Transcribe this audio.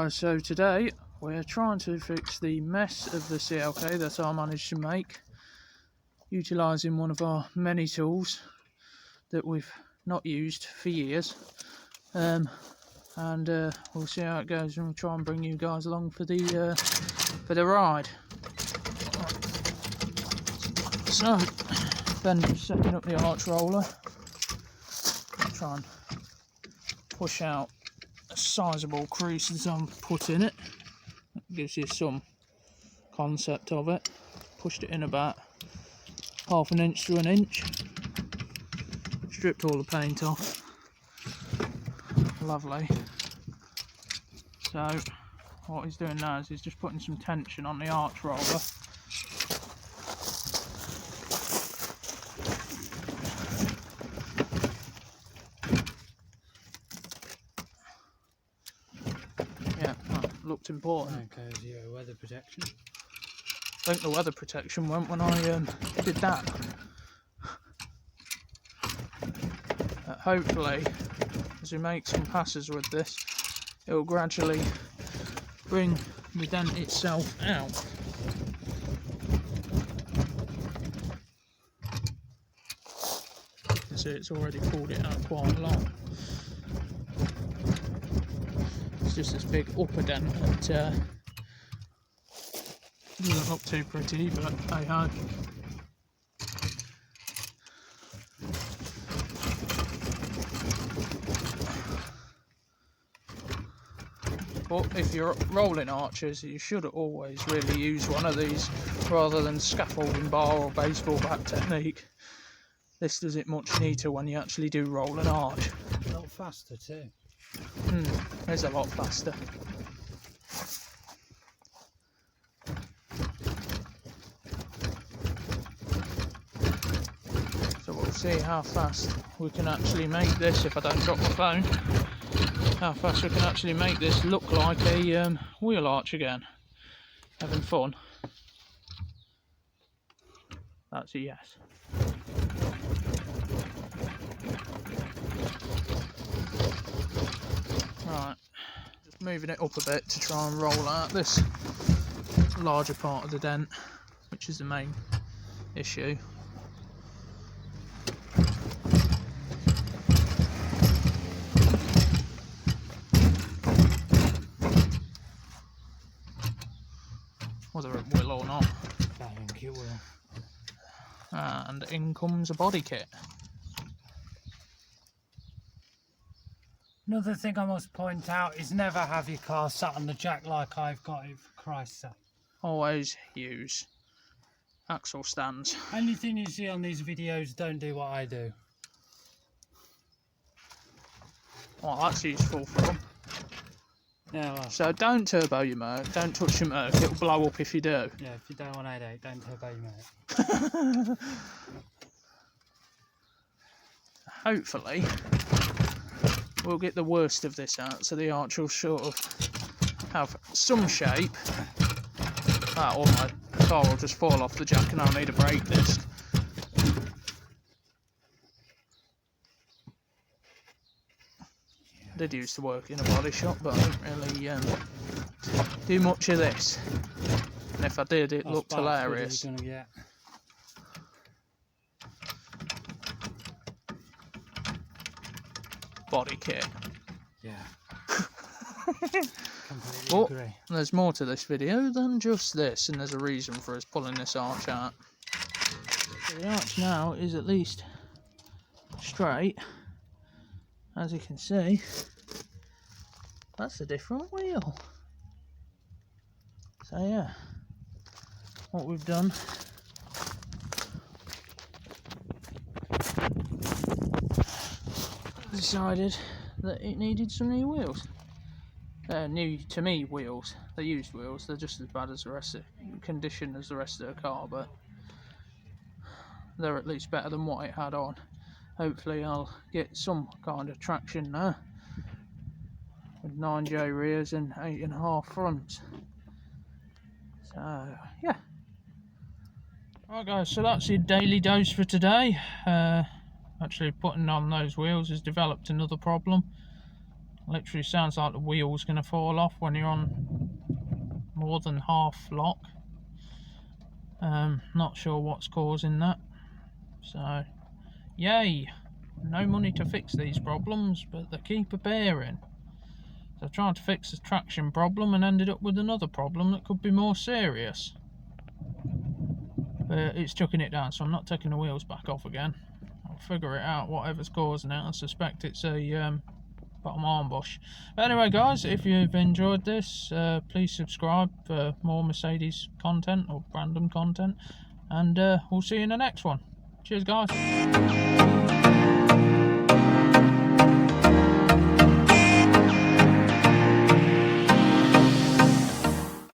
Guys, so today we're trying to fix the mess of the CLK that I managed to make utilising one of our many tools that we've not used for years, and we'll see how it goes, and we'll try and bring you guys along for the ride. So Ben just setting up the arch roller, try and push out a sizable crease that I've put in it. That gives you some concept of it. Pushed it in about ½ an inch to an inch. Stripped all the paint off. Lovely. So what he's doing now is he's just putting some tension on the arch roller. Yeah, that looked important. There goes your weather protection. I think the weather protection went when I did that. Hopefully, as we make some passes with this, it will gradually bring the dent itself out. You can see it's already pulled it out quite a lot. It's just this big upper dent that doesn't look too pretty, but hey ho. But if you're rolling arches, you should always really use one of these rather than scaffolding bar or baseball bat technique. This does it much neater when you actually do roll an arch. A lot faster too. It's a lot faster. So we'll see how fast we can actually make this, if I don't drop my phone, how fast we can actually make this look like a wheel arch again. Having fun? That's a yes. Right, just moving it up a bit to try and roll out this larger part of the dent, which is the main issue. Whether it will or not. I think it will. And in comes a body kit. Another thing I must point out is never have your car sat on the jack like I've got it, for Christ's sake. Always use axle stands. Anything you see on these videos, don't do what I do. Well, that's useful for them. Yeah, well, So don't turbo your Merc, don't touch your Merc, it'll blow up if you do. yeah, if you don't want 8.8, don't turbo your mate. Hopefully we'll get the worst of this out, so the arch will sort of have some shape. Or my car will just fall off the jack and I'll need a brake disc. I did used to work in a body shop, but I didn't really do much of this. And if I did, it looked hilarious. Body kit. Yeah. But there's more to this video than just this, and there's a reason for us pulling this arch out. So the arch now is at least straight. As you can see, that's a different wheel. So yeah, what we've done, decided that it needed some new wheels. New to me wheels. They're used wheels. They're just as bad as the rest of condition as the rest of the car, but they're at least better than what it had on. Hopefully I'll get some kind of traction now with 9J rears and 8.5 fronts. So yeah. Right guys, so that's your daily dose for today. Actually putting on those wheels has developed another problem. Literally sounds like the wheel's going to fall off when you're on more than half lock. Not sure what's causing that. So, yay! No money to fix these problems, but they keep appearing. So I tried to fix the traction problem and ended up with another problem that could be more serious. But it's chucking it down, so I'm not taking the wheels back off again. I'll figure it out, whatever's causing it. I suspect it's a bottom arm bush. But anyway guys, if you've enjoyed this, please subscribe for more Mercedes content or random content, and we'll see you in the next one. Cheers guys.